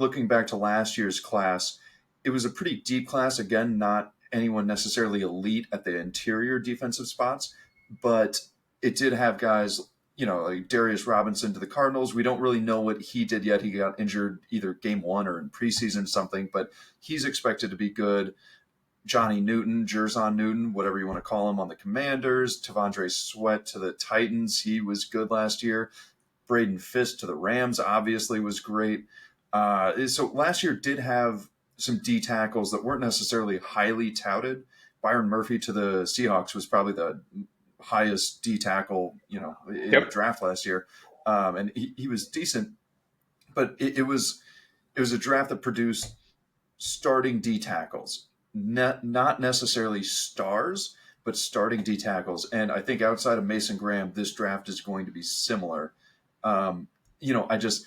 looking back to last year's class, it was a pretty deep class. Again, not anyone necessarily elite at the interior defensive spots, but it did have guys, like Darius Robinson to the Cardinals. We don't really know what he did yet. He got injured either game one or in preseason something, but he's expected to be good. Johnny Newton, Jerzon Newton, whatever you want to call him, on the Commanders. Tavondre Sweat to the Titans. He was good last year. Braden Fisk to the Rams obviously was great. So last year did have some D tackles that weren't necessarily highly touted. Byron Murphy to the Seahawks was probably the highest D tackle, in the Yep. draft last year, and he was decent. But it was a draft that produced starting D tackles, not necessarily stars, but starting D tackles. And I think outside of Mason Graham, this draft is going to be similar. I just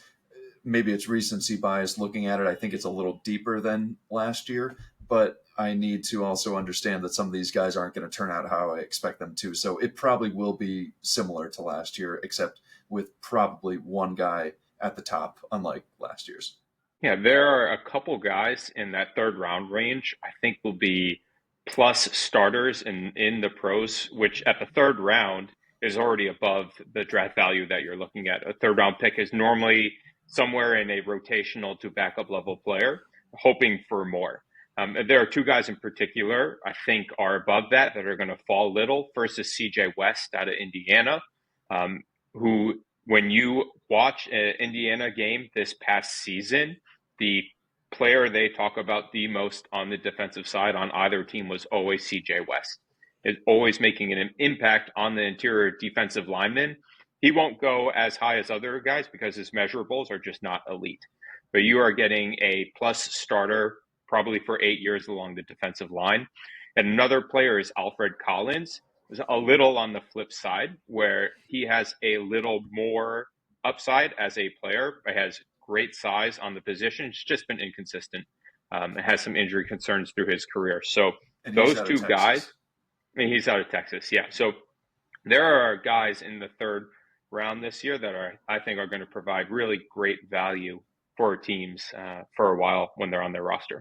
maybe it's recency bias looking at it. I think it's a little deeper than last year, but I need to also understand that some of these guys aren't going to turn out how I expect them to. So it probably will be similar to last year, except with probably one guy at the top, unlike last year's. Yeah, there are a couple guys in that third round range I think will be plus starters in the pros, which at the third round is already above the draft value that you're looking at. A third round pick is normally somewhere in a rotational to backup level player, hoping for more. There are two guys in particular I think are above that are going to fall a little. First is CJ West out of Indiana, who, when you watch an Indiana game this past season, the player they talk about the most on the defensive side on either team was always CJ West. Is always making an impact on the interior defensive lineman. He won't go as high as other guys because his measurables are just not elite. But you are getting a plus starter probably for 8 years along the defensive line. And another player is Alfred Collins, is a little on the flip side, where he has a little more upside as a player. He has great size on the position. It's just been inconsistent. Has some injury concerns through his career. So And he's those out of two guys, Texas. I mean, he's out of Texas. Yeah. So there are guys in the third round this year that I think are going to provide really great value for teams for a while when they're on their roster.